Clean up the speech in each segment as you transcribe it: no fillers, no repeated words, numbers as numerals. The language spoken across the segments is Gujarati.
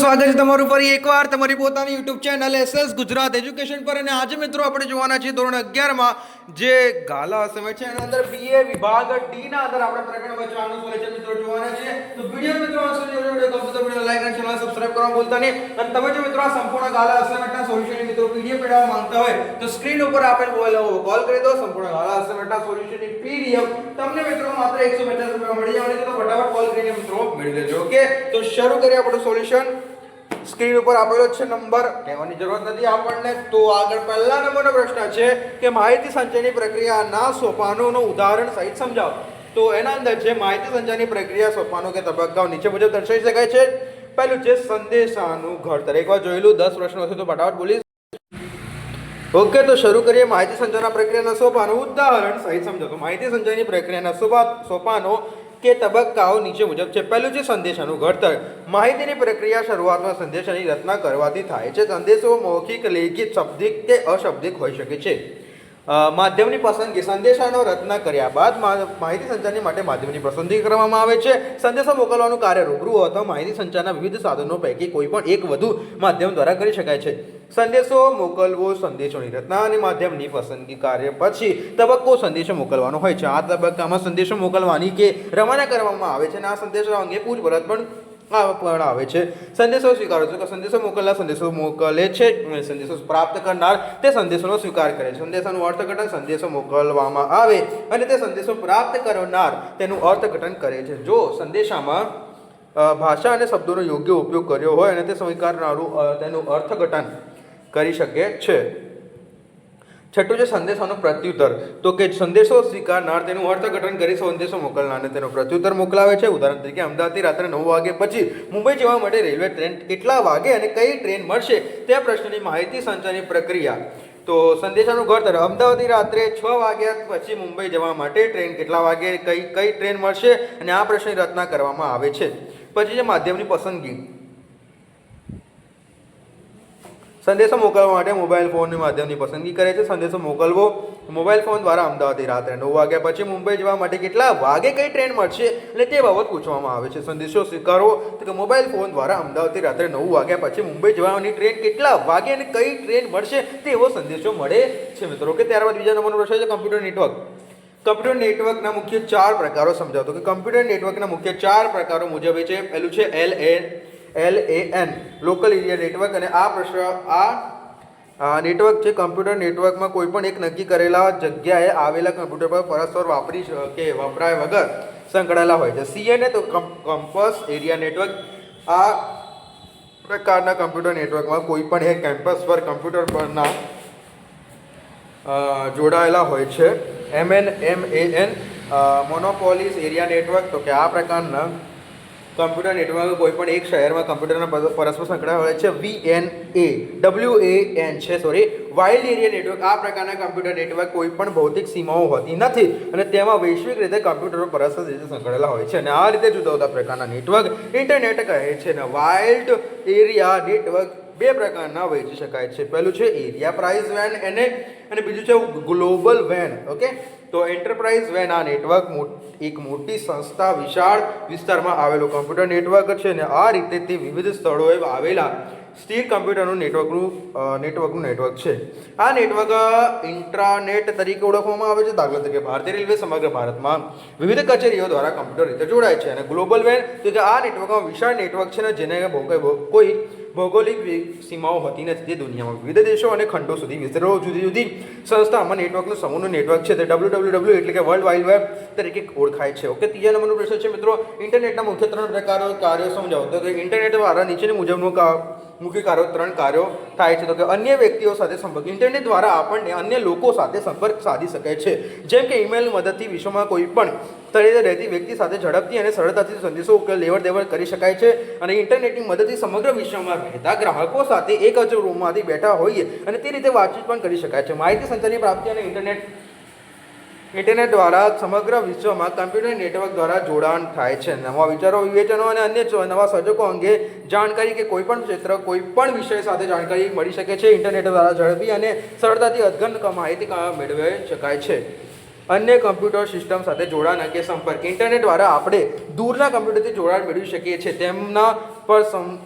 સ્વાગત છે તમારું ફરી એકવાર તમારી પોતાની YouTube channel SS Gujarat education પર અને આજે મિત્રો આપણે જોવાના છીએ ધોરણ 11 માં જે ગાલા અસાઇનમેન્ટ છે એના અંદર બીએ વિભાગ ડી ના અંદર આપણે પ્રકરણ બચવાનું સોલ્યુશન મિત્રો જોવાના છે તો વિડિયો મિત્રો વિડિયો કમ્પ્લીટ વિડિયો લાઈક અને ચેનલ સબસ્ક્રાઇબ કરવા ભૂલતા નહીં અને તમે જો મિત્રો આ સંપૂર્ણ ગાલા અસાઇનમેન્ટના સોલ્યુશન મિત્રો પીડીએફ મેળવવા માંગતા હોય તો સ્ક્રીન ઉપર આપેલ કોલ કરી દો સંપૂર્ણ ગાલા અસાઇનમેન્ટના સોલ્યુશનની પીડીએફ તમને મિત્રો માત્ર 150 રૂપિયા મળી જવાની છે તો ફટાફટ કોલ કરીને મિત્રો મેળવી લેજો ઓકે તો શરૂ કરીએ આપણું સોલ્યુશન સ્ક્રીન ઉપર આપેલો છે નંબર કહેવાની જરૂરત નથી આપણને તો આગળ પહેલા નંબરનો પ્રશ્ન છે કે માહિતી સંચયની પ્રક્રિયાના સોપાનોનું ઉદાહરણ સહિત સમજાવો તો એના અંદર છે માહિતી સંચયની પ્રક્રિયા સોપાનો કે તબક્કાઓ નીચે મુજબ દર્શાવી શકાય છે પહેલું છે સંદેશાનું ઘડતર એકવાર જોયેલું 10 પ્રશ્નો હશે તો ફટાફટ બોલીશ ઓકે તો શરૂ કરીએ માહિતી સંચયના પ્રક્રિયાના સોપાનો ઉદાહરણ સહિત સમજાવો માહિતી સંચયની પ્રક્રિયાના સોપાનો કે તબક્કાઓ નીચે મુજબ છે પહેલું છે સંદેશાનું ઘડતર માહિતીની પ્રક્રિયા શરૂઆતમાં સંદેશાની રચના કરવાથી થાય છે સંદેશો મૌખિક લેખિત શાબ્દિક કે અશાબ્દિક હોઈ શકે છે માધ્યમની પસંદગી સંદેશાનો રચના કર્યા બાદ માહિતી સંચારની માટે માધ્યમની પસંદગી કરવામાં આવે છે સંદેશો મોકલવાનું કાર્ય રૂબરૂ અથવા માહિતી સંચારના વિવિધ સાધનો પૈકી કોઈ પણ એક વધુ માધ્યમ દ્વારા કરી શકાય છે સંદેશો મોકલવો સંદેશોની રચના અને માધ્યમની પસંદગી કાર્ય પછી તબક્કો સંદેશો મોકલવાનો હોય છે આ તબક્કામાં સંદેશો મોકલવાની કે રવાના કરવામાં આવે છે અને આ સંદેશો અંગે પૂછપરછ પણ આવે છે સંદેશો સ્વીકારો છે કે સંદેશો મોકલનાર સંદેશો મોકલે છે સંદેશો પ્રાપ્ત કરનાર તે સંદેશોનો સ્વીકાર કરે છે સંદેશાનું અર્થઘટન સંદેશો મોકલવામાં આવે અને તે સંદેશો પ્રાપ્ત કરનાર તેનું અર્થઘટન કરે છે જો સંદેશામાં ભાષા અને શબ્દોનો યોગ્ય ઉપયોગ કર્યો હોય અને તે સ્વીકારનારું તેનું અર્થઘટન કરી શકે છે છઠ્ઠું છે સંદેશાનો પ્રત્યુત્તર તો કે સંદેશો સ્વીકારનાર તેનું અર્થઘટન કરી સંદેશો મોકલનારને તેનો પ્રત્યુત્તર મોકલાવે છે ઉદાહરણ તરીકે અમદાવાદથી રાત્રે 9 વાગ્યા પછી મુંબઈ જવા માટે રેલવે ટ્રેન કેટલા વાગે અને કઈ ટ્રેન મળશે તે પ્રશ્નની માહિતી સંચારની પ્રક્રિયા તો સંદેશાનું ઘડતર અમદાવાદથી રાત્રે 6 વાગ્યા પછી મુંબઈ જવા માટે ટ્રેન કેટલા વાગે કઈ ટ્રેન મળશે અને આ પ્રશ્નની રચના કરવામાં આવે છે પછી છે માધ્યમની પસંદગી સંદેશો મોકલવા માટે મોબાઈલ ફોનની માધ્યમની પસંદગી કરે છે સંદેશો મોકલવો મોબાઈલ ફોન દ્વારા અમદાવાદથી રાત્રે 9 વાગ્યા પછી મુંબઈ જવા માટે કેટલા વાગે કઈ ટ્રેન મળશે અને તે બાબત પૂછવામાં આવે છે સંદેશો સ્વીકારવો તો કે મોબાઈલ ફોન દ્વારા અમદાવાદથી રાત્રે 9 વાગ્યા પછી મુંબઈ જવાની ટ્રેન કેટલા વાગે અને કઈ ટ્રેન મળશે તેવો સંદેશો મળે છે મિત્રો કે ત્યારબાદ બીજા નંબરનો પ્રશ્ન છે કમ્પ્યુટર નેટવર્ક કમ્પ્યુટર નેટવર્કના મુખ્ય 4 પ્રકારો સમજાવો તો કે કમ્પ્યુટર નેટવર્કના મુખ્ય 4 પ્રકારો મુજબ છે પહેલું છે LAN લોકલ એરિયા નેટવર્ક અને આ પ્રશ્ન આ નેટવર્ક છે કમ્પ્યુટર નેટવર્કમાં કોઈ પણ એક નક્કી કરેલા જગ્યાએ આવેલા કમ્પ્યુટર પર પરસ્પર વપરાય વગર સંકળાયેલા હોય છે CNA તો કેમ્પસ એરિયા નેટવર્ક આ પ્રકારના કમ્પ્યુટર નેટવર્કમાં કોઈ પણ એક કેમ્પસ પર કમ્પ્યુટર પરના જોડાયેલા હોય છે MAN મોનોપોલીસ એરિયા નેટવર્ક તો કે આ પ્રકારના કમ્પ્યુટર નેટવર્ક કોઈ પણ એક શહેરમાં કમ્પ્યુટરના પરસ્પર સંકળાયેલા હોય છે વાઇલ્ડ એરિયા નેટવર્ક આ પ્રકારના કમ્પ્યુટર નેટવર્ક કોઈ પણ ભૌતિક સીમાઓ હોતી નથી અને તેમાં વૈશ્વિક રીતે કમ્પ્યુટરો પરસ્પર રીતે સંકળાયેલા હોય છે અને આ રીતે જુદા જુદા પ્રકારના નેટવર્ક ઇન્ટરનેટ કહે છે અને વાઇલ્ડ એરિયા નેટવર્ક 2 પ્રકારના વહેંચી શકાય છે પહેલું છે એરિયા પ્રાઇઝ વેન અને બીજું છે ગ્લોબલ વેન ઓકે તો એન્ટરપ્રાઇઝ વેન આ નેટવર્ક એક મોટી સંસ્થા વિશાળ વિસ્તારમાં આવેલું કમ્પ્યુટર નેટવર્ક છે અને આ રીતે તે વિવિધ સ્થળોએ આવેલા સ્થિર કમ્પ્યુટરનું નેટવર્કનું નેટવર્ક છે આ નેટવર્ક ઇન્ટ્રાનેટ તરીકે ઓળખવામાં આવે છે દાખલા તરીકે ભારતીય રેલવે સમગ્ર ભારતમાં વિવિધ કચેરીઓ દ્વારા કમ્પ્યુટર રીતે જોડાય છે અને ગ્લોબલ વેન તો કે આ નેટવર્કમાં વિશાળ નેટવર્ક છે ને જેને કોઈ ભૌગોલિક સીમાઓ હોતી નથી તે દુનિયામાં વિવિધ દેશો અને ખંડો સુધી વિસ્તરેલો જુદી જુદી સંસ્થામાં નેટવર્કનું સમૂહનું નેટવર્ક છે તે www એટલે કે વર્લ્ડ વાઇડ વેબ તરીકે ઓળખાય છે ઓકે ત્રીજા નંબરનો પ્રશ્ન છે મિત્રો ઇન્ટરનેટના મુખ્ય 3 પ્રકારો કાર્યો સમજાવો તો ઇન્ટરનેટ દ્વારા નીચેની મુજબનું મુખ્ય કાર્યો 3 કાર્યો થાય છે તો કે અન્ય વ્યક્તિઓ સાથે સંપર્ક ઇન્ટરનેટ દ્વારા આપણને અન્ય લોકો સાથે સંપર્ક સાધી શકાય છે જેમ કે ઈમેલની મદદથી વિશ્વમાં કોઈ પણ સ્થળે રહેતી વ્યક્તિ સાથે ઝડપથી અને સરળતાથી સંદેશો લેવડ દેવડ કરી શકાય છે અને ઇન્ટરનેટની મદદથી સમગ્ર વિશ્વમાં રહેતા ગ્રાહકો સાથે એક જ રૂમમાંથી બેઠા હોઈએ અને તે રીતે વાતચીત પણ કરી શકાય છે માહિતી સંચારની પ્રાપ્તિ અને ઇન્ટરનેટ દ્વારા સમગ્ર વિશ્વમાં કમ્પ્યુટર નેટવર્ક દ્વારા જોડાણ થાય છે નવા વિચારો વિવેચનો અને અન્ય નવા સર્જકો અંગે જાણકારી કે કોઈપણ ક્ષેત્ર કોઈપણ વિષય સાથે જાણકારી મળી શકે છે ઇન્ટરનેટ દ્વારા ઝડપી અને સરળતાથી અદ્યતન માહિતી મેળવી શકાય છે અન્ય કમ્પ્યુટર સિસ્ટમ સાથે જોડાણ કે સંપર્ક ઇન્ટરનેટ દ્વારા આપણે દૂરના કમ્પ્યુટરથી જોડાણ મેળવી શકીએ છીએ તેમના પર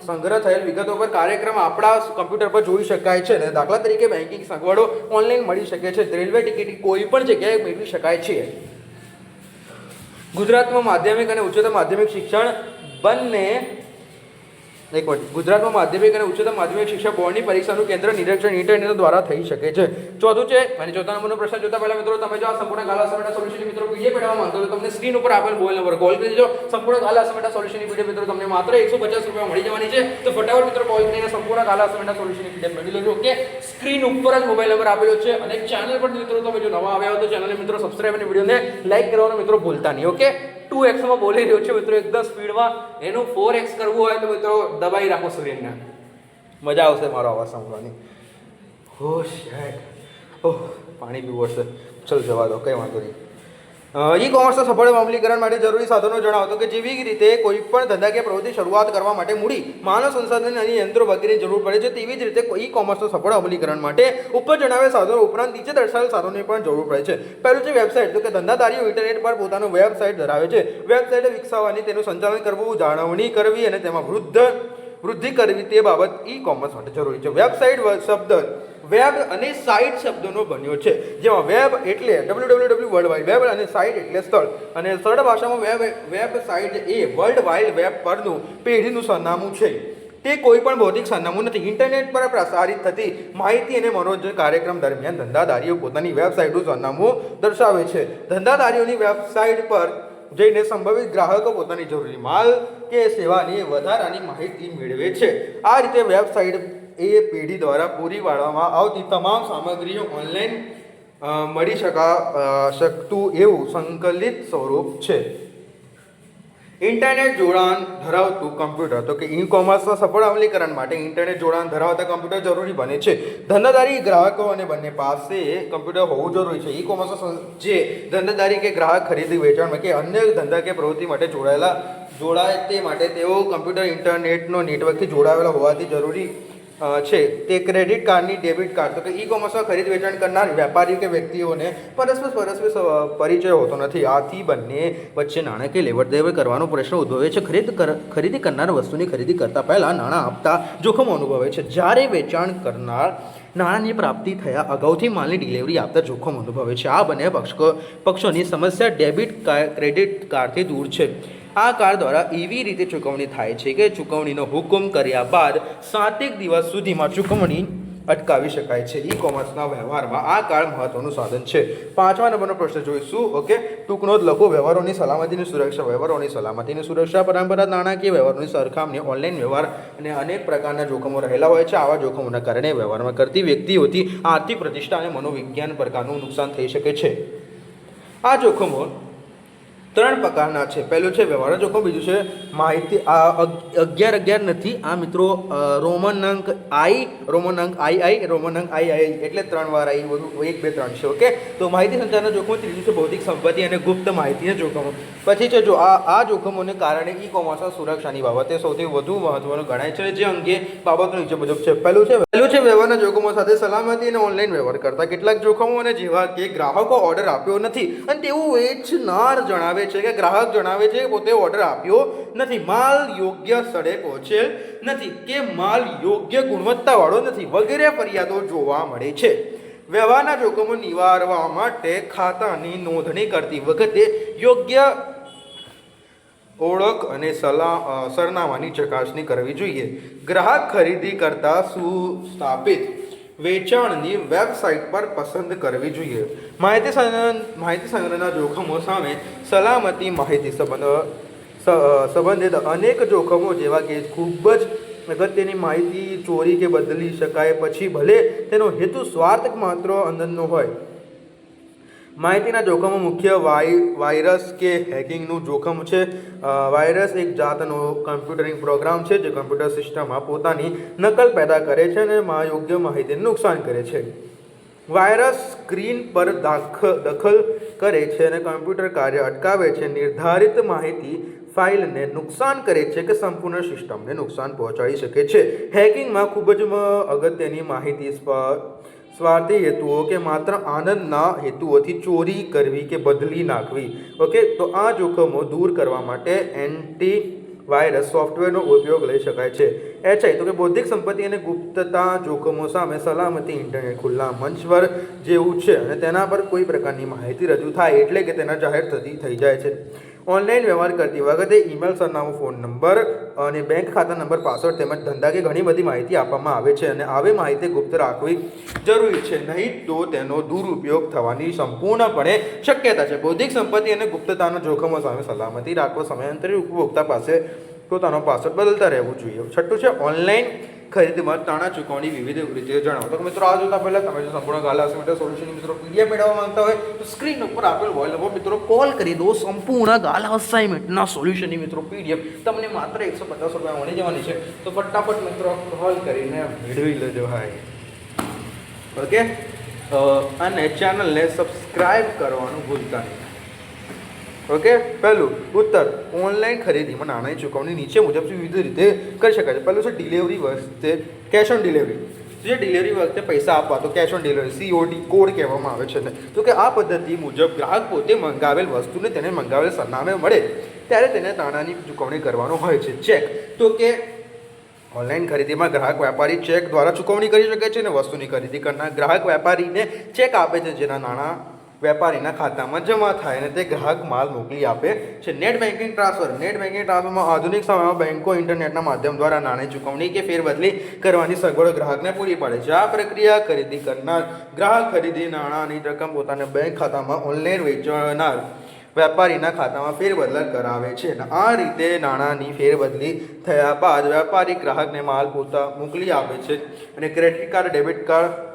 સંગ્રહ થયેલ વિગતો પર કાર્યક્રમ આપણા કમ્પ્યુટર પર જોઈ શકાય છે અને દાખલા તરીકે બેન્કિંગ સગવડો ઓનલાઈન મળી શકે છે, રેલવે ટિકિટ કોઈ પણ જગ્યાએ મેળવી શકાય છે. ગુજરાતમાં માધ્યમિક અને ઉચ્ચતર માધ્યમિક શિક્ષણ બંને ગુજરાતમાં માધ્યમિક અને ઉચ્ચતર માધ્યમિક શિક્ષણ બોર્ડની પરીક્ષાનું કેન્દ્ર નિરીક્ષણ ઇન્ટરનેટ દ્વારા થઈ શકે છે. ચોથું છે અને ચોથા નંબરનો પ્રશ્ન જોતા પહેલા મિત્રો તમે જો આ સંપૂર્ણ ગાલા અસાઇનમેન્ટ સોલ્યુશન મિત્રો પીડીએફ મેળવવા માંગો તો તમને સ્ક્રીન ઉપર આપેલ મોબાઈલ નંબર કોલ કરી દેજો. સંપૂર્ણ ગાલા અસાઇનમેન્ટ સોલ્યુશનની પીડીએફ મિત્રો તમને માત્ર 150 રૂપિયા મળી જવાની છે. તો ફટાફટ મિત્રો કોલ કરીને સંપૂર્ણ ગાલા અસાઇનમેન્ટ સોલ્યુશનની પીડીએફ મેળવી લેજો. ઓકે, સ્ક્રીન ઉપર જ મોબાઈલ નંબર આપેલો છે અને ચેનલ પર મિત્રો તમે જો નવા આવ્યા હો તો ચેનલને મિત્રો સબસ્ક્રાઇબ અને વિડીયોને લાઈક કરવાનું મિત્રો ભૂલતા નહીં. ઓકે, 2x માં બોલી રહ્યો છે મિત્રો એકદમ સ્પીડમાં, એનું 4x કરવું હોય તો મિત્રો દબાઈ રાખો શરીરને, મજા આવશે મારો અવાજ સાંભળવાની. હો શેટ, ઓહ પાણી પીવું પડશે. ચલ જવા દો, કંઈ વાંધો નહીં. ઈ કોમર્સના સફળ અમલીકરણ માટે જરૂરી સાધનો જણાવો તો કે જેવી રીતે કોઈ પણ ધંધાકીય પ્રવૃત્તિ શરૂઆત કરવા માટે મૂડી, માનવ સંસાધન અને યંત્રો વગેરેની જરૂર પડે છે, તેવી જ રીતે ઈ કોમર્સના સફળ અમલીકરણ માટે ઉપર જણાવેલ સાધનો ઉપરાંત નીચે દર્શાવેલ સાધનોની પણ જરૂર પડે છે. પહેલું છે વેબસાઇટ. તો કે ધંધાદારીઓ ઇન્ટરનેટ પર પોતાનું વેબસાઇટ ધરાવે છે. વેબસાઇટ વિકસાવવાની, તેનું સંચાલન કરવું, જાળવણી કરવી અને તેમાં વૃદ્ધિ કરવી તે બાબત ઈ કોમર્સ માટે જરૂરી છે. વેબસાઇટ શબ્દ વેબ અને સાઇટ શબ્દનો બન્યો છે, જેમાં વેબ એટલે www વર્લ્ડ વાઇડ વેબ અને સાઇટ એટલે સ્થળ, અને સરળ ભાષામાં વેબસાઇટ એ વર્લ્ડ વાઇડ વેબ પરનું પેઢીનું સરનામું છે. તે કોઈ પણ ભૌતિક સરનામું નથી. ઇન્ટરનેટ પર પ્રસારિત થતી માહિતી અને મનોરંજન કાર્યક્રમ દરમિયાન ધંધાદારીઓ પોતાની વેબસાઇટનું સરનામું દર્શાવે છે. ધંધાદારીઓની વેબસાઇટ પર જઈને સંભવિત ગ્રાહકો પોતાની જરૂરી માલ કે સેવાની વધારાની માહિતી મેળવે છે. આ રીતે વેબસાઇટ એ પેઢી દ્વારા પૂરી પાડવામાં આવતી તમામ સામગ્રીઓ ઓનલાઈન મળી શકતું એવું સંકલિત સ્વરૂપ છે. ઇન્ટરનેટ જોડાણ ધરાવતું કમ્પ્યુટર. તો કે ઈ કોમર્સના સફળ અમલીકરણ માટે ઇન્ટરનેટ જોડાણ ધરાવતા કમ્પ્યુટર જરૂરી બને છે. ધંધાદારી ગ્રાહકો અને બંને પાસે કમ્પ્યુટર હોવું જરૂરી છે. ઈ કોમર્સના જે ધંધાદારી કે ગ્રાહક ખરીદી વેચાણ કે અન્ય ધંધાકીય પ્રવૃત્તિ માટે જોડાય તે માટે તેઓ કમ્પ્યુટર ઇન્ટરનેટનો નેટવર્કથી જોડાયેલા હોવાથી જરૂરી છે. તે ક્રેડિટ કાર્ડની ડેબિટ કાર્ડ. તો કે ઈ કોમર્સમાં ખરીદ વેચાણ કરનાર વેપારી કે વ્યક્તિઓને પરસ્પર પરિચય હોતો નથી. આથી બંને વચ્ચે નાણાકીય લેવડ દેવડ કરવાનો પ્રશ્ન ઉદ્ભવે છે. ખરીદી કરનાર વસ્તુની ખરીદી કરતા પહેલા નાણાં આપતા જોખમ અનુભવે છે, જ્યારે વેચાણ કરનાર નાણાંની પ્રાપ્તિ થયા અગાઉથી માલની ડિલિવરી આપતા જોખમ અનુભવે છે. આ બંને પક્ષોની સમસ્યા ડેબિટ ક્રેડિટ કાર્ડથી દૂર છે. આ કાર્ડ દ્વારા એવી રીતે ચૂકવણી થાય છે કે ચૂકવણીનો હુકમ કર્યા બાદ 7 દિવસ સુધીમાં ચૂકવણી અટકાવી શકાય છે. ઈ કોમર્સના વ્યવહારમાં આ કાર્ડ મહત્વનું સાધન છે. 5મા નંબરનો પ્રશ્ન જોઈશું. ઓકે, ટૂંકનો જ લખો. વ્યવહારોની સલામતીની સુરક્ષા. વ્યવહારોની સલામતીની સુરક્ષા પરંપરાગત નાણાકીય વ્યવહારોની સરખામણી ઓનલાઈન વ્યવહાર અને અનેક પ્રકારના જોખમો રહેલા હોય છે. આવા જોખમોના કારણે વ્યવહારમાં કરતી વ્યક્તિઓથી આર્થિક પ્રતિષ્ઠા અને મનોવિજ્ઞાન પ્રકારનું નુકસાન થઈ શકે છે. આ જોખમો 3 પ્રકારના છે. પહેલું છે વ્યવહાર જોખમ, બીજું છે માહિતી. આ 11 નથી આ મિત્રો, રોમન અંક II એટલે 3 વાર I, બધું 1 2 3 છે. ઓકે, તો માહિતી સંચારના જોખમો. ત્રીજું છે ભૌતિક સંપત્તિ અને ગુપ્ત માહિતીના જોખમો. પછી છે જો આ જોખમોને કારણે ઈ કોમર્સના સુરક્ષાની બાબતે સૌથી વધુ મહત્વનું ગણાય છે, જે અંગે બાબતો નીચે મુજબ છે. પહેલું છે વ્યવહારના જોખમો સાથે સલામતી અને ઓનલાઈન વ્યવહાર કરતા કેટલાક જોખમો, અને જેવા કે ગ્રાહકો ઓર્ડર આપ્યો નથી અને તેવું વેચનાર જણાવે છે કે ગ્રાહક જણાવે છે કે પોતે ઓર્ડર આપ્યો નથી, માલ યોગ્ય સ્થળે પહોંચેલ નથી કે માલ યોગ્ય ગુણવત્તાવાળો નથી વગેરે ફરિયાદો જોવા મળે છે. વ્યવહારના જોખમો નિવારવા માટે ખાતાની નોંધણી કરતી વખતે યોગ્ય ઓળખ અને સરનામાની ચકાસણી કરવી જોઈએ. ગ્રાહક ખરીદી કરતા સુસ્થાપિત વેચાણની વેબસાઇટ પર પસંદ કરવી જોઈએ. માહિતી સંગ્રહના જોખમો સામે સલામતી. માહિતી સંબંધિત અનેક જોખમો જેવા કે ખૂબ જ અગત્યની માહિતી ચોરી કે બદલી શકાય પછી ભલે તેનો હેતુ સ્વાર્થ માત્ર અંદરનો હોય. માહિતીના જોખમો મુખ્ય વાયરસ કે હેકિંગનું જોખમ છે. વાયરસ એક જાતનો કમ્પ્યુટરિંગ પ્રોગ્રામ છે જે કમ્પ્યુટર સિસ્ટમમાં પોતાની નકલ પેદા કરે છે અને યોગ્ય માહિતીને નુકસાન કરે છે. વાયરસ સ્ક્રીન પર દખલ કરે છે અને કમ્પ્યુટર કાર્ય અટકાવે છે, નિર્ધારિત માહિતી ફાઇલને નુકસાન કરે છે કે સંપૂર્ણ સિસ્ટમને નુકસાન પહોંચાડી શકે છે. હેકિંગમાં ખૂબ જ અગત્યની માહિતી સ્વાર્થી હેતુઓ કે માત્ર આનંદના હેતુઓથી ચોરી કરવી કે બદલી નાખવી. ઓકે, તો આ જોખમો દૂર કરવા માટે વાયરસ સોફ્ટવેરનો ઉપયોગ લઈ શકાય છે. HI તો કે બૌદ્ધિક સંપત્તિ અને ગુપ્તતા જોખમો સામે સલામતી ઇન્ટરનેટ ખુલ્લા મંચ પર જેવું છે અને તેના પર કોઈ પ્રકારની માહિતી રજૂ થાય એટલે કે તેના જાહેર થઈ જાય છે. ઓનલાઈન વ્યવહાર કરતી વખતે ઈમેલ સરનામું, ફોન નંબર અને બેંક ખાતા નંબર, પાસવર્ડ તેમજ ધંધાકીય ઘણી બધી માહિતી આપવામાં આવે છે અને આવી માહિતી ગુપ્ત રાખવી જરૂરી છે, નહીં તો તેનો દુરુપયોગ થવાની સંપૂર્ણપણે શક્યતા છે. બૌદ્ધિક સંપત્તિ અને ગુપ્તતાના જોખમો સામે સલામતી રાખવા સમયાંતરે ઉપભોક્તા પાસે પોતાનો પાસવર્ડ બદલતા રહેવું જોઈએ. છઠ્ઠું છે ઓનલાઈન ખરીદીમાં નાણાં ચૂકવણી વિવિધ રીતિઓ જણાવો. તો મિત્રો આ જોતા પહેલા તમે જો સંપૂર્ણ ગાલા અસાઇનમેન્ટ સોલ્યુશન મિત્રો પીડીએફ મેળવવા માંગતા હોય તો સ્ક્રીન ઉપર આપેલ મોબાઈલ નંબર મિત્રો કોલ કરી દો. સંપૂર્ણ ગાલા અસાઇનમેન્ટના સોલ્યુશનની મિત્રો પીડીએફ તમને માત્ર 150 રૂપિયા મળી જવાની છે. તો ફટાફટ મિત્રો કોલ કરીને મેળવી લેજો. હાય ઓકે, અને ચેનલને સબસ્ક્રાઇબ કરવાનું ભૂલતા નહીં. ઓકે, પહેલું ઉત્તર ઓનલાઈન ખરીદીમાં નાણાંની ચૂકવણી નીચે મુજબ વિવિધ રીતે કરી શકાય છે. પહેલું છે ડિલિવરી વખતે કેશ ઓન ડિલિવરી. જે ડિલિવરી વખતે પૈસા આપવા તો cash on delivery COD code કહેવામાં આવે છે. તો કે આ પદ્ધતિ મુજબ ગ્રાહક પોતે મંગાવેલ વસ્તુને તેને મંગાવેલ સરનામે મળે ત્યારે તેને નાણાંની ચૂકવણી કરવાનો હોય છે. ચેક તો કે ઓનલાઈન ખરીદીમાં ગ્રાહક વેપારી ચેક દ્વારા ચૂકવણી કરી શકે છે અને વસ્તુની ખરીદી કરનાર ગ્રાહક વેપારીને ચેક આપે છે, જેના નાણાં વેપારીના ખાતામાં જમા થાય અને તે ગ્રાહક માલ મોકલી આપે છે. Net banking transfer. Net banking ટ્રાન્સફરમાં આધુનિક સમયમાં બેન્કો ઇન્ટરનેટના માધ્યમ દ્વારા નાણાંની ચૂકવણી કે ફેરબદલી કરવાની સગવડ ગ્રાહકને પૂરી પાડે છે. આ પ્રક્રિયા ખરીદી કરનાર ગ્રાહક ખરીદી નાણાંની રકમ પોતાના બેંક ખાતામાં ઓનલાઈન વેચનાર વેપારીના ખાતામાં ફેરબદલ કરાવે છે. આ રીતે નાણાંની ફેરબદલી થયા બાદ વેપારી ગ્રાહકને માલ પોતા મોકલી આપે છે. અને credit card, debit card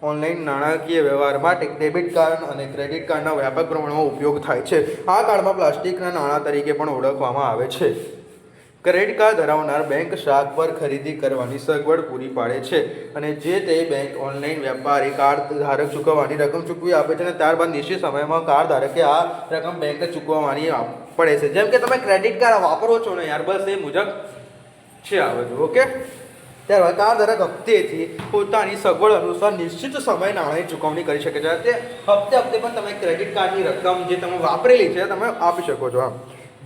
online નાણાકીય વ્યવહાર માટે ડેબિટ કાર્ડ અને ક્રેડિટ કાર્ડના વ્યાપક પ્રમાણમાં ઉપયોગ થાય છે. આ કાર્ડમાં પ્લાસ્ટિકના નાણાં તરીકે પણ ઓળખવામાં આવે છે. ક્રેડિટ કાર્ડ ધરાવનાર બેંક શાખ પર ખરીદી કરવાની સગવડ પૂરી પાડે છે અને જે તે બેંક ઓનલાઈન વેપારી કાર્ડ ધારક ચૂકવવાની રકમ ચૂકવી આપે છે અને ત્યારબાદ નિશ્ચિત સમયમાં કાર્ડ ધારકે આ રકમ બેંકને ચૂકવવાની પડે છે. જેમ કે તમે ક્રેડિટ કાર્ડ વાપરો છો ને યાર, બસ એ મુજબ છે આ બધું. ઓકે, ત્યારબાદ કાર્ડ ધારક હપ્તેથી પોતાની સગવડ અનુસાર નિશ્ચિત સમય નાણાંની ચૂકવણી કરી શકે છે. તે હપ્તે પણ તમે ક્રેડિટ કાર્ડની રકમ જે તમે વાપરેલી છે તમે આપી શકો છો.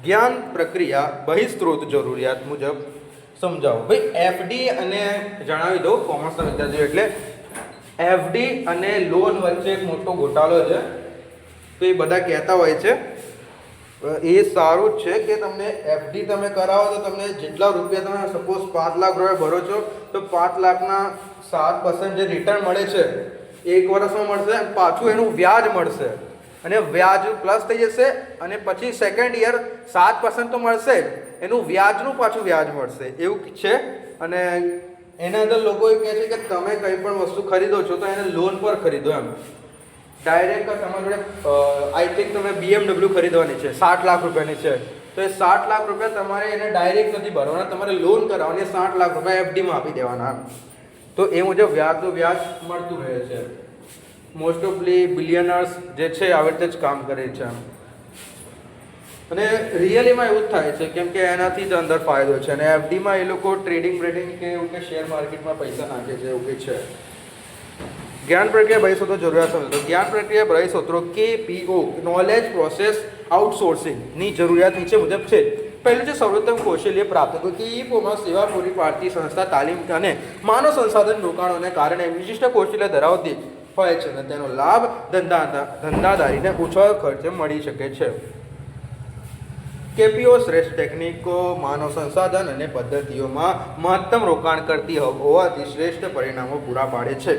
જ્ઞાન પ્રક્રિયા બહિસ્ત્રોત જરૂરિયાત મુજબ સમજાવો. ભાઈ FD અને જણાવી દો કોમર્સના વિદ્યાર્થીઓ, એટલે FD અને લોન વચ્ચે એક મોટો ગોટાળો છે. તો એ બધા કહેતા હોય છે એ સારું જ છે કે તમને FD તમે કરાવો તો તમને જેટલા રૂપિયા તમે સપોઝ 5 લાખ રૂપિયા ભરો છો તો 5 લાખના 7% જે રિટર્ન મળે છે એક વર્ષમાં મળશે, પાછું એનું વ્યાજ મળશે અને વ્યાજ પ્લસ થઈ જશે અને પછી સેકન્ડ યર 7% તો મળશે, એનું વ્યાજનું પાછું વ્યાજ મળશે એવું છે. અને એના અંદર લોકો એ કહે છે કે તમે કંઈ પણ વસ્તુ ખરીદો છો તો એને લોન પર ખરીદો. એમ ડાયરેક્ટ તમારી જોડે આઈ થિંક તમે BMW ખરીદવાની છે 60 લાખ રૂપિયાની છે તો એ 60 લાખ રૂપિયા તમારે એને ડાયરેક્ટ નથી ભરવાના, તમારે લોન કરાવવાની, 60 લાખ રૂપિયા FDમાં આપી દેવાના. તો એ મુજબ વ્યાજ મળતું રહે છે. મોસ્ટ ઓફલી બિલિયનર્સ જે છે આવી રીતે જ કામ કરે છે અને રિયલીમાં એવું જ થાય છે કેમ કે એનાથી જ અંદર ફાયદો છે. અને FDમાં એ લોકો ટ્રેડિંગ કે એવું કે શેર માર્કેટમાં પૈસા નાખે છે એવું કંઈ છે. જ્ઞાન પ્રક્રિયા બહિ સૂત્રો જરૂરિયાત સમજો. જ્ઞાન પ્રક્રિયા બહિ સૂત્રો KPO નોલેજ પ્રોસેસ આઉટસોર્સિંગની જરૂરિયાત નીચે મુજબ છે. પહેલું છે સર્વોત્તમ કૌશલ્ય પ્રાપ્ત. તો KPOમાં સેવા પૂરી પાડતી સંસ્થા તાલીમ અને માનવ સંસાધન રોકાણોને કારણે વિશિષ્ટ કૌશલ્ય ધરાવતી હોય છે અને તેનો લાભ ધંધાદારીને ઓછા ખર્ચે મળી શકે છે. KPO શ્રેષ્ઠ ટેકનિકો, માનવ સંસાધન અને પદ્ધતિઓમાં મહત્તમ રોકાણ કરતી હોવાથી શ્રેષ્ઠ પરિણામો પૂરા પાડે છે.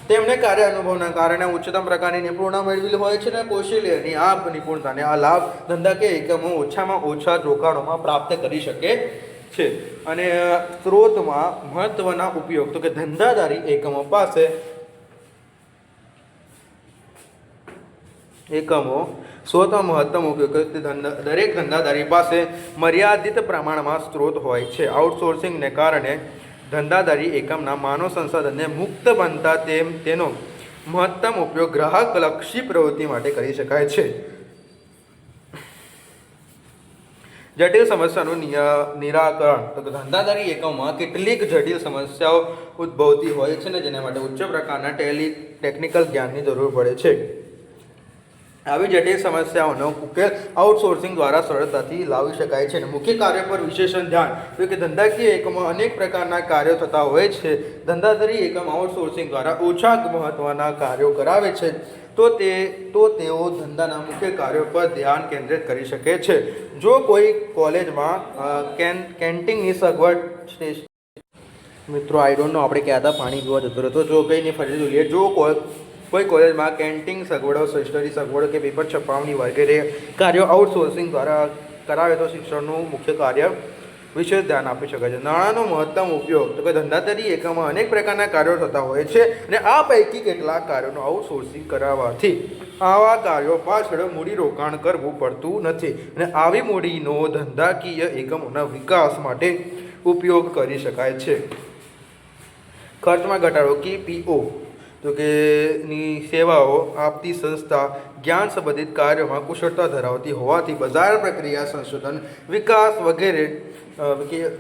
તેમણે કાર્ય અનુભવના કારણે ઉચ્ચતમ પ્રકારની નિપુણતા મેળવેલી હોય છે અને કૌશલ્યની આ નિપુણતાને આ લાભ ધંધાકીય એકમો ઓછામાં ઓછા રોકાણોમાં પ્રાપ્ત કરી શકે છે. અને સ્ત્રોતમાં મહત્વના ઉપયોગ તો કે ધંધાદારી એકમો પાસે સ્ત્રોતમાં મહત્તમ ઉપયોગ દરેક ધંધાદારી પાસે મર્યાદિત પ્રમાણમાં સ્ત્રોત હોય છે. આઉટસોર્સિંગને કારણે ધંધાદારી એકમના માનવ સંસાધનને મુક્ત બનતા તેનો મહત્તમ ઉપયોગ ગ્રાહકલક્ષી પ્રવૃત્તિ માટે કરી શકાય છે. જટિલ સમસ્યાનું નિરાકરણ. તો ધંધાદારી એકમમાં કેટલીક જટિલ સમસ્યાઓ ઉદ્ભવતી હોય છે ને જેના માટે ઉચ્ચ પ્રકારના ટેકનિકલ જ્ઞાનની જરૂર પડે છે. આવી જટિલ સમસ્યાઓનો ઉકેલ આઉટસોર્સિંગ દ્વારા સરળતાથી લાવી શકાય છે અને મુખ્ય કાર્ય પર વિશેષણ ધ્યાન તો કે ધંધાકીય એકમમાં અનેક પ્રકારના કાર્યો થતા હોય છે. ધંધાદારી એકમ આઉટસોર્સિંગ દ્વારા ઓછા મહત્ત્વના કાર્યો કરાવે છે તો તેઓ ધંધાના મુખ્ય કાર્યો પર ધ્યાન કેન્દ્રિત કરી શકે છે. જો કોઈ કોલેજમાં કેન્ટીનની સગવડ મિત્રો આઈ ડોન્ટ નો આપણે કહેતા પાણી પીવા જતો રહેતો જો કંઈ નહીં ફરી જોઈએ જો કોઈ કોલેજમાં કેન્ટીન સગવડો સ્ટેશનરી સગવડો કે પેપર છપાવણી વગેરે કાર્યો આઉટસોર્સિંગ દ્વારા કરાવે તો શિક્ષણનું મુખ્ય કાર્ય વિશેષ ધ્યાન આપી શકાય છે. નાણાંનો મહત્તમ ઉપયોગ તો કે ધંધાદારી એકમમાં અનેક પ્રકારના કાર્યો થતા હોય છે અને આ પૈકી કેટલાક કાર્યોનું આઉટસોર્સિંગ કરાવવાથી આવા કાર્યો પાછળ મૂડી રોકાણ કરવું પડતું નથી અને આવી મૂડીનો ધંધાકીય એકમોના વિકાસ માટે ઉપયોગ કરી શકાય છે. ખર્ચમાં ઘટાડો KPO તો કે ની સેવાઓ આપતી સંસ્થા જ્ઞાન સંબંધિત કાર્યોમાં કુશળતા ધરાવતી હોવાથી બજાર પ્રક્રિયા સંશોધન વિકાસ વગેરે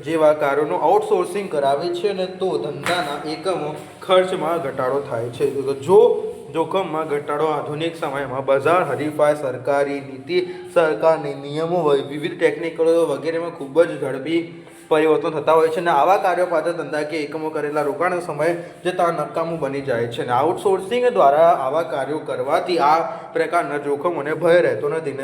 જેવા કાર્યોનું આઉટસોર્સિંગ કરાવે છે અને તો ધંધાના એકમો ખર્ચમાં ઘટાડો થાય છે. જો જોખમમાં ઘટાડો આધુનિક સમયમાં બજાર હરીફાઈ સરકારી નીતિ સરકારની નિયમો વિવિધ ટેકનિકલો વગેરેમાં ખૂબ જ ઝડપી પરિવર્તન થતા હોય છે અને આવા કાર્યો પાછળ ધંધાકીય એકમો કરેલા રોકાણ સમય જતાં નકામું બની જાય છે અને આઉટસોર્સિંગ દ્વારા આવા કાર્યો કરવાથી આ પ્રકારના જોખમોને ભય રહેતો નથી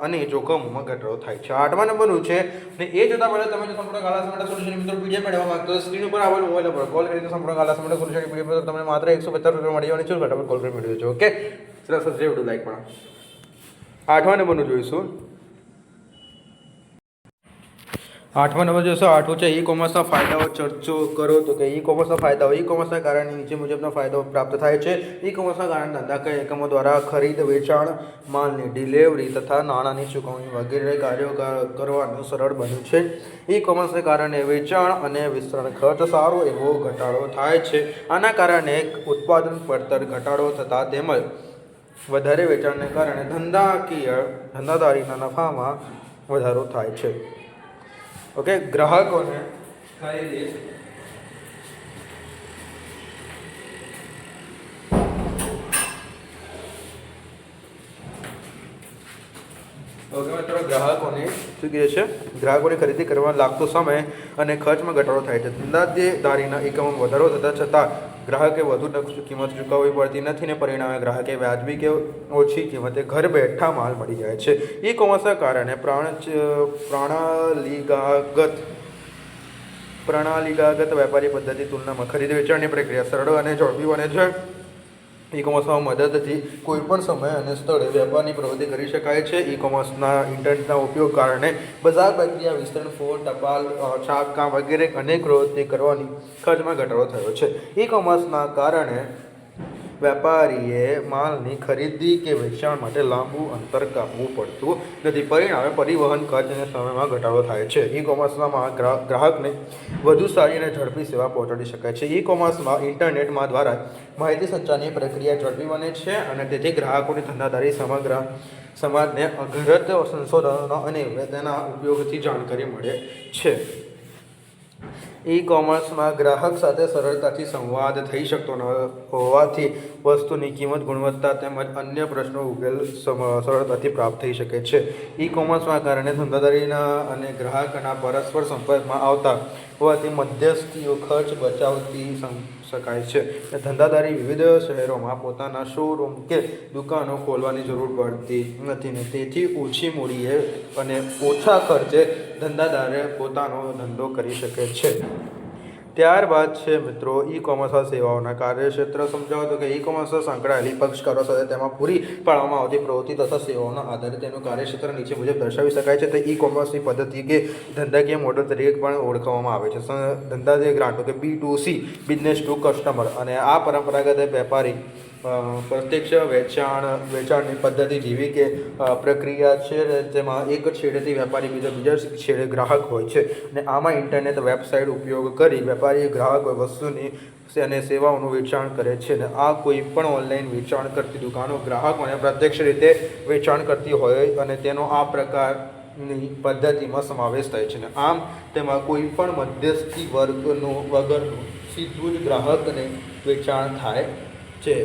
અને જોખમોમાં ઘટાડો થાય છે. 8મા નંબરનું છે ને એ જોતા પહેલાં તમે જો સંપૂર્ણ ગાલા સમેટા સોલ્યુશન મિત્રો પીડીએફ મેળવવા માંગતો તો સ્ક્રીન ઉપર આવેલું મોબાઈલ નંબર કોલ કરીને સંપૂર્ણ ગાલા સમેટા સોલ્યુશન પીડીએફ પર તમને માત્ર 172 રૂપિયા મળી જવાની છે. ફટાફટ કોલ કરી મેળવી દેજો. ઓકે સરસ સરસ વિડીયો લાઈક પણ 8મા નંબરનું જોઈશું. 8મા નંબર જોઈશું. 8 છે ઈ કોમર્સના ફાયદાઓ ચર્ચો કરો તો કે ઈ કોમર્સના ફાયદાઓ ઈ કોમર્સના કારણે નીચે મુજબના ફાયદાઓ પ્રાપ્ત થાય છે. ઈ કોમર્સના કારણે ધંધાકીય એકમો દ્વારા ખરીદ વેચાણ માલની ડિલિવરી તથા નાણાંની ચૂકવણી વગેરે કાર્યો કરવાનું સરળ બન્યું છે. ઈ કોમર્સને કારણે વેચાણ અને વિસ્તરણ ખર્ચ સારો એવો ઘટાડો થાય છે. આના કારણે ઉત્પાદન પડતર ઘટાડો થતાં તેમજ વધારે વેચાણને કારણે ધંધાદારીના નફામાં વધારો થાય છે. ઓકે ગ્રાહકોને ખરીદી ગ્રાહકોની ખરીદી કરવા લાગતો સમય અને ખર્ચમાં ઘટાડો થાય છે. ધંધાદારીના એકમમાં વધારો થતા છતાં ગ્રાહકે વધુ કિંમત ચૂકવવી પડતી નથી ને પરિણામે ગ્રાહકે વ્યાજબી કે ઓછી કિંમતે ઘર બેઠા માલ મળી જાય છે. ઈ કોમર્સના કારણે પ્રણાલીગત વેપારી પદ્ધતિ તુલનામાં ખરીદ વેચાણની પ્રક્રિયા સરળ અને ઝડપી બને છે. ઈ કોમર્સમાં મદદથી કોઈપણ સમય અને સ્થળે વેપારની પ્રવૃત્તિ કરી શકાય છે. ઈ કોમર્સના ઇન્ટરનેટના ઉપયોગ કારણે બજાર પ્રક્રિયા વિસ્તરણ ફોન ટપાલ છાપકામ વગેરે અનેક પ્રવૃત્તિ કરવાની ખર્ચમાં ઘટાડો થયો છે. ઈ કોમર્સના કારણે વેપારીએ માલની ખરીદી કે વેચાણ માટે લાંબુ અંતર કાપવું પડતું નથી. પરિણામે પરિવહન ખર્ચ અને સમયમાં ઘટાડો થાય છે. ઈ કોમર્સમાં ગ્રાહકને વધુ સારી અને ઝડપી સેવા પહોંચાડી શકાય છે. ઈ કોમર્સમાં ઇન્ટરનેટમાં દ્વારા માહિતી સંચારની પ્રક્રિયા ઝડપી બને છે અને તેથી ગ્રાહકોની ધંધાદારી સમગ્ર સમાજને અઘરત સંશોધનો અને તેના ઉપયોગથી જાણકારી મળે છે. ઈ કોમર્સમાં ગ્રાહક સાથે સરળતાથી સંવાદ થઈ શકતો ન હોવાથી વસ્તુની કિંમત ગુણવત્તા તેમજ અન્ય પ્રશ્નો ઉકેલ સરળતાથી પ્રાપ્ત થઈ શકે છે. ઈ કોમર્સના કારણે ધંધાદારીના અને ગ્રાહકના પરસ્પર સંપર્કમાં આવતા હોવાથી મધ્યસ્થીઓ ખર્ચ બચાવતી શકાય છે. ધંધાદારી વિવિધ શહેરોમાં પોતાના શોરૂમ કે દુકાનો ખોલવાની જરૂર પડતી નથી ને તેથી ઓછી મૂડીએ અને ઓછા ખર્ચે ધંધાદારે પોતાનો ધંધો કરી શકે છે. ત્યારબાદ છે મિત્રો ઈ કોમર્સના સેવાઓના કાર્યક્ષેત્ર સમજાવો તો કે ઈ કોમર્સમાં સંકળાયેલી પક્ષકારો સાથે તેમાં પૂરી પાડવામાં આવતી પ્રવૃત્તિ તથા સેવાઓના આધારે તેનું કાર્યક્ષેત્ર નીચે મુજબ દર્શાવી શકાય છે. તો ઈ કોમર્સની પદ્ધતિ કે ધંધાકીય મોડલ તરીકે પણ ઓળખવામાં આવે છે. ધંધાકીય ગ્રાહકો કે B2C બિઝનેસ ટુ કસ્ટમર અને આ પરંપરાગત વેપારી પ્રત્યક્ષ વેચાણની પદ્ધતિ જેવી કે પ્રક્રિયા છે જેમાં એક છેડેથી વેપારી બીજા છેડે ગ્રાહક હોય છે અને આમાં ઇન્ટરનેટ વેબસાઇટ ઉપયોગ કરી વેપારી ગ્રાહક વસ્તુની અને સેવાઓનું વેચાણ કરે છે અને આ કોઈ પણ ઓનલાઈન વેચાણ કરતી દુકાનો ગ્રાહકોને પ્રત્યક્ષ રીતે વેચાણ કરતી હોય અને તેનો આ પ્રકારની પદ્ધતિમાં સમાવેશ થાય છે. આમ તેમાં કોઈ પણ મધ્યસ્થી વગરનું સીધું જ ગ્રાહકને વેચાણ થાય છે.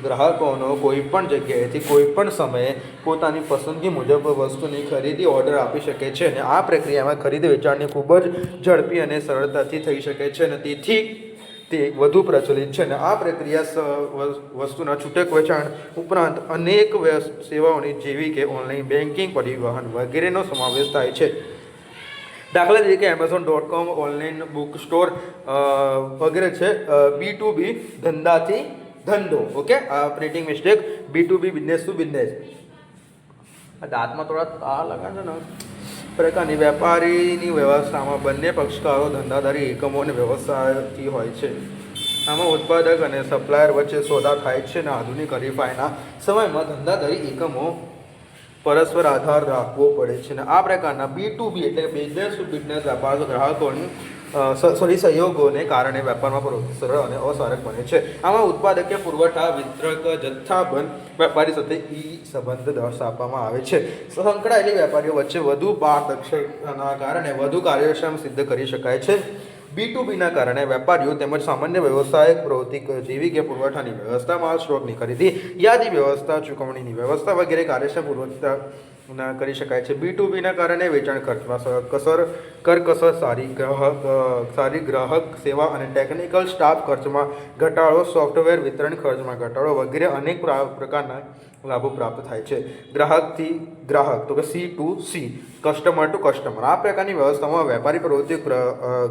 ગ્રાહકોનો કોઈ પણ જગ્યાએથી કોઈ પણ સમયે પોતાની પસંદગી મુજબ વસ્તુની ખરીદી ઓર્ડર આપી શકે છે અને આ પ્રક્રિયામાં ખરીદ વેચાણની ખૂબ જ ઝડપી અને સરળતાથી થઈ શકે છે અને તેથી તે વધુ પ્રચલિત છે અને આ પ્રક્રિયા વસ્તુના છૂટક વેચાણ ઉપરાંત અનેક સેવાઓની જેવી કે ઓનલાઈન બેન્કિંગ, પરિવહન વગેરેનો સમાવેશ થાય છે. દાખલા તરીકે Amazon.com, ઓનલાઈન બુક સ્ટોર વગેરે છે. B2B ધંધાથી ધંધો. ઓકે, આ printing mistake. B2B business to business. આ દાંતમાં થોડા આ લગાડજો ને. પ્રકારની વેપારીની વ્યવસ્થામાં બંને પક્ષકારો ધંધાદારી એકમો અને વ્યવસાયથી હોય છે. આમાં ઉત્પાદક અને સપ્લાયર વચ્ચે સોદા થાય છે અને આધુનિક હરીફાઈના સમયમાં ધંધાદારી એકમો પરસ્પર આધાર રાખવો પડે છે અને આ પ્રકારના B2B એટલે કે બિઝનેસ ટુ બિઝનેસ વેપાર ગ્રાહકોની સહયોગોને કારણે વેપારમાં સરળ અને અસરક બને છે. આમાં ઉત્પાદકીય પુરવઠા, વિતરક, જથ્થાબંધ વેપારી સાથે સંબંધ દર્શાવવામાં આવે છે. સંકળાયેલી વેપારીઓ વચ્ચે વધુ પારદર્શકતાના કારણે વધુ કાર્યક્ષમ સિદ્ધ કરી શકાય છે. B2Bના કારણે વેપારીઓ તેમજ સામાન્ય વ્યવસાયિક પ્રવૃત્તિ જેવી કે પુરવઠાની વ્યવસ્થા, માલ સ્ટોકની ખરીદી, યાદી વ્યવસ્થા, ચૂકવણીની વ્યવસ્થા વગેરે કાર્યક્ષમ પુરવઠા કરી શકાય છે. B2Bના કારણે વેચાણ ખર્ચમાં કરકસર, સારી ગ્રાહક સેવા અને ટેકનિકલ સ્ટાફ ખર્ચમાં ઘટાડો, સોફ્ટવેર વિતરણ ખર્ચમાં ઘટાડો વગેરે અનેક પ્રકારના લાભો પ્રાપ્ત થાય છે. ગ્રાહકથી ગ્રાહક તો કે C2C, કસ્ટમર ટુ કસ્ટમર. આ પ્રકારની વ્યવસ્થામાં વેપારી પ્રવૃત્તિ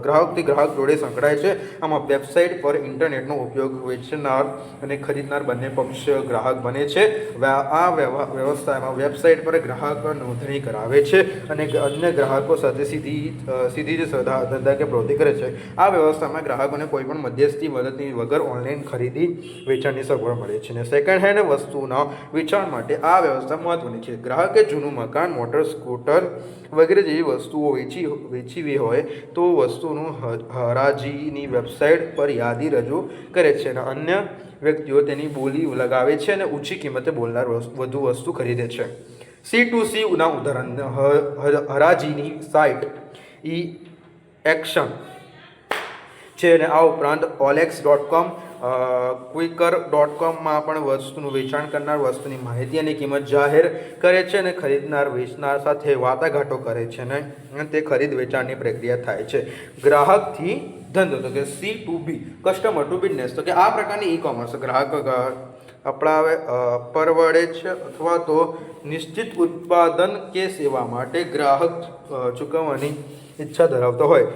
ગ્રાહકથી ગ્રાહક જોડે સંકળાય છે. આમાં વેબસાઇટ પર ઇન્ટરનેટનો ઉપયોગ વેચનાર અને ખરીદનાર બંને પક્ષ ગ્રાહક બને છે. આ વ્યવસ્થામાં વેબસાઇટ પર ગ્રાહક નોંધણી કરાવે છે અને અન્ય ગ્રાહકો સાથે સીધી જ ધંધાકીય પ્રવૃત્તિ કરે છે. આ વ્યવસ્થામાં ગ્રાહકોને કોઈ પણ મધ્યસ્થી મદદની વગર ઓનલાઈન ખરીદી વેચાણની સગવડ મળે છે અને સેકન્ડ હેન્ડ વસ્તુના વેચાણ માટે આ વ્યવસ્થા મહત્વની છે. ગ્રાહકે જૂનું મકાન, મોટર, સ્કૂટર વગેરે જેવી વસ્તુઓ વેચવી હોય તો વસ્તુનું હરાજીની વેબસાઇટ પર યાદી રજૂ કરે છે અને અન્ય વ્યક્તિઓ તેની બોલી લગાવે છે અને ઊંચી કિંમતે બોલનાર વધુ વસ્તુ ખરીદે છે. C2C ના ઉદાહરણ હરાજીની સાઇટ eExxon છે અને આ ઉપરાંત OLX.com, Quikr.comમાં પણ વસ્તુનું વેચાણ કરનાર વસ્તુની માહિતી અને કિંમત જાહેર કરે છે અને ખરીદનાર વેચનાર સાથે વાટાઘાટો કરે છે અને તે ખરીદ વેચાણની પ્રક્રિયા થાય છે. ગ્રાહકથી ધંધો તો કે C2B, કસ્ટમર ટુ બિઝનેસ. તો કે આ પ્રકારની ઈ-કોમર્સ ગ્રાહક અપનાવે પરવડે છે અથવા તો નિશ્ચિત ઉત્પાદન કે સેવા માટે ગ્રાહક ચૂકવવાની ઈચ્છા ધરાવતો હોય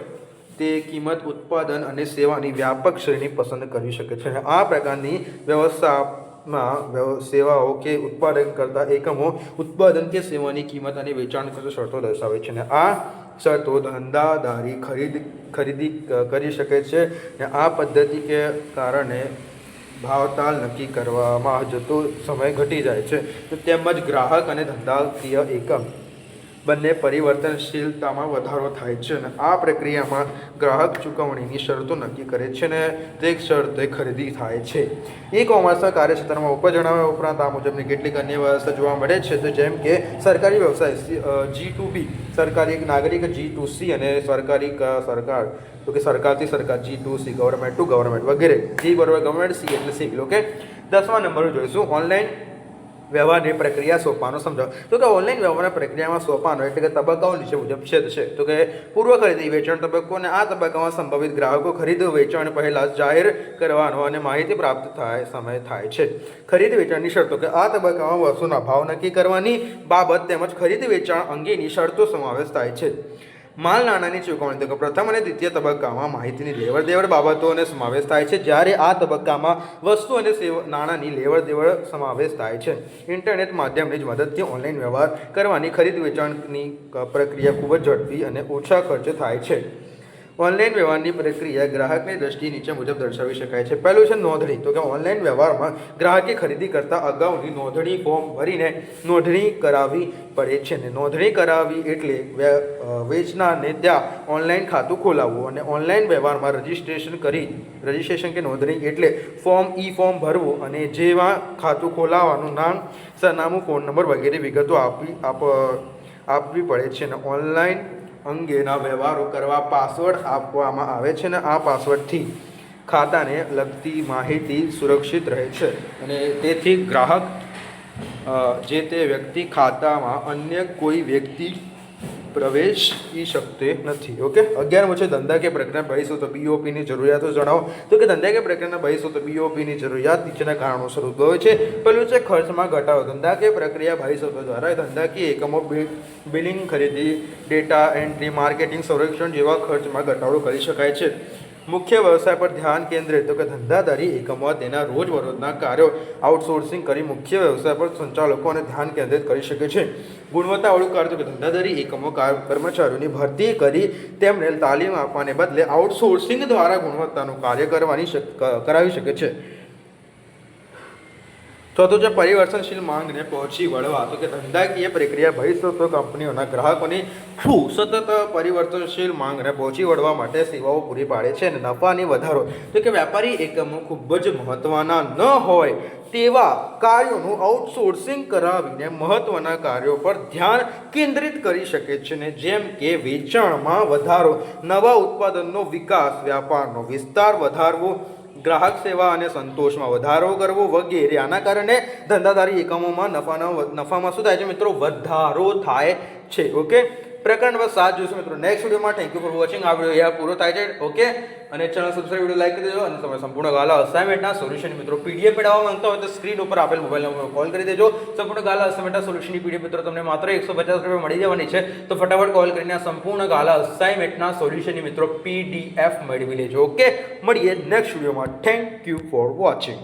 તે કિંમત, ઉત્પાદન અને સેવાની વ્યાપક શ્રેણી પસંદ કરી શકે છે. આ પ્રકારની વ્યવસ્થામાં સેવાઓ કે ઉત્પાદન કરતા એકમો ઉત્પાદન કે સેવાની કિંમત અને વેચાણ કરતા શરતો દર્શાવે છે અને આ શરતો ધંધાદારી ખરીદી કરી શકે છે અને આ પદ્ધતિ કે કારણે ભાવતાલ નક્કી કરવામાં જતો સમય ઘટી જાય છે. તેમજ ગ્રાહક અને ધંધાકીય એકમ બંને પરિવર્તનશીલતામાં વધારો થાય છે અને આ પ્રક્રિયામાં ગ્રાહક ચૂકવણીની શરતો નક્કી કરે છે અને તે શરતે ખરીદી થાય છે. ઈ-કોમર્સના કાર્યક્ષેત્રમાં ઉપર જણાવ્યા ઉપરાંત આ મુજબની કેટલીક અન્ય વ્યવસ્થા જોવા મળે છે તો જેમ કે સરકારી વ્યવસાય G2B, સરકારી નાગરિક G2C અને સરકારી સરકાર તો કે સરકારથી સરકાર G2C, ગવર્મેન્ટ ટુ ગવર્મેન્ટ વગેરે. G બરાબર ગવર્મેન્ટ, C એટલે સિવિલ. ઓકે, 10મા નંબર જોઈશું ઓનલાઈન વ્યવહારની પ્રક્રિયા સોપાનો સમજાવો. તો કે ઓનલાઈન વ્યવહારની પ્રક્રિયામાં સોપાનો એટલે કે તબક્કાઓ નીચે મુજબ છે. તો કે પૂર્વ ખરીદી વેચાણ તબક્કો અને આ તબક્કામાં સંભવિત ગ્રાહકો ખરીદ વેચાણ પહેલાં જાહેર કરવાનો અને માહિતી પ્રાપ્ત સમય થાય છે. ખરીદ વેચાણની શરતો કે આ તબક્કામાં વસ્તુના ભાવ નક્કી કરવાની બાબત તેમજ ખરીદ વેચાણ અંગેની શરતો સમાવેશ થાય છે. માલ નાણાંની ચૂકવણી તો પ્રથમ અને દ્વિતીય તબક્કામાં માહિતીની લેવડ દેવડ બાબતોને સમાવેશ થાય છે, જ્યારે આ તબક્કામાં વસ્તુ અને નાણાંની લેવડ દેવડ સમાવેશ થાય છે. ઇન્ટરનેટ માધ્યમની જ મદદથી ઓનલાઈન વ્યવહાર કરવાની ખરીદ વેચાણની પ્રક્રિયા ખૂબ જ ઝડપી અને ઓછા ખર્ચે થાય છે. ઓનલાઈન વ્યવહારની પ્રક્રિયા ગ્રાહકની દ્રષ્ટિએ નીચે મુજબ દર્શાવી શકાય છે. પહેલું છે નોંધણી. તો કે ઓનલાઈન વ્યવહારમાં ગ્રાહકે ખરીદી કરતાં અગાઉની નોંધણી ફોર્મ ભરીને નોંધણી કરાવવી પડે છે અને નોંધણી કરાવવી એટલે વેચનારને ત્યાં ઓનલાઈન ખાતું ખોલાવવું અને ઓનલાઈન વ્યવહારમાં રજિસ્ટ્રેશન કે નોંધણી એટલે ફોર્મ ભરવું અને જેમાં ખાતું ખોલાવવાનું નામ, સરનામું, ફોન નંબર વગેરે વિગતો આપવી પડે છે અને ઓનલાઈન અંગેના વ્યવહારો કરવા પાસવર્ડ આપવામાં આવે છે અને આ પાસવર્ડથી ખાતાને લગતી માહિતી સુરક્ષિત રહે છે અને તેથી ગ્રાહક જે તે વ્યક્તિ ખાતામાં અન્ય કોઈ વ્યક્તિ પ્રવેશી શકતે નથી. ઓકે, 11મો છે ધંધાકીય પ્રક્રિયા બહિસ્સો તો બીઓપીની જરૂરિયાતો જણાવો. તો કે ધંધાકીય પ્રક્રિયાના બહિસ્સો તો બીઓપીની જરૂરિયાત નીચેના કારણોસર ઉદ્ભવે છે. પહેલું છે ખર્ચમાં ઘટાડો. ધંધાકીય પ્રક્રિયા બહિસ્સો દ્વારા ધંધાકીય એકમો બિલિંગ, ખરીદી, ડેટા એન્ટ્રી, માર્કેટિંગ, સંરક્ષણ જેવા ખર્ચમાં ઘટાડો કરી શકાય છે. મુખ્ય વ્યવસાય પર ધ્યાન કેન્દ્રિત. તો કે ધંધાદારી એકમો તેના રોજબરોજના કાર્યો આઉટસોર્સિંગ કરી મુખ્ય વ્યવસાય પર સંચાલકોને ધ્યાન કેન્દ્રિત કરી શકે છે. ગુણવત્તાવાળું કાર્ય. તો કે ધંધાદારી એકમો કર્મચારીઓની ભરતી કરી તેમને તાલીમ આપવાને બદલે આઉટસોર્સિંગ દ્વારા ગુણવત્તાનું કાર્ય કરાવી શકે છે. ચોથું છે પરિવર્તનશીલ માંગને પહોંચી વળવા. તો કે ધંધાકીય પ્રક્રિયા બહિસ્સો તો કંપનીઓના ગ્રાહકોની સતત પરિવર્તનશીલ માંગને પહોંચી વળવા માટે સેવાઓ પૂરી પાડે છે અને નફાની વધારો. તો કે વ્યાપારી એકમો ખૂબ જ મહત્વના ન હોય તેવા કાર્યોનું આઉટસોર્સિંગ કરાવીને મહત્વના કાર્યો પર ધ્યાન કેન્દ્રિત કરી શકે છે ને જેમ કે વેચાણમાં વધારો, નવા ઉત્પાદનનો વિકાસ, વ્યાપારનો વિસ્તાર વધારવો, ગ્રાહક સેવા અને સંતોષમાં વધારો કરવો વગેરે. આના કારણે ધંધાદારી એકમોમાં નફામાં શું થાય છે મિત્રો? વધારો થાય છે. ઓકે, પ્રકરણ નંબર 7 જોઈશું મિત્રો નેક્સ્ટ વિડીયોમાં. Thank you for watching. આ વિડીયો અહીંયા પૂરો થાય છે. ઓકે, અને ચેનલ સબસ્ક્રાઇબ, વિડીયો લાઈક કરી દેજો અને તમે સંપૂર્ણ ગાલા અસાઇનમેન્ટના સોલ્યુશન મિત્રો પીડીએફ મેળવવા માંગતા હોય તો સ્ક્રીન ઉપર આપેલ મોબાઈલ નંબર કોલ કરી દેજો. સંપૂર્ણ ગાલા અસાઇનમેન્ટના સોલ્યુશનની પીડીએફ મિત્રો તમને માત્ર 150 રૂપિયા મળી જવાની છે. તો ફટાફટ કોલ કરીને આ સંપૂર્ણ ગાલા અસાઇનમેન્ટના સોલ્યુશનની મિત્રો પીડીએફ મેળવી લેજો. ઓકે, મળીએ નેક્સ્ટ વિડીયોમાં. Thank you for watching.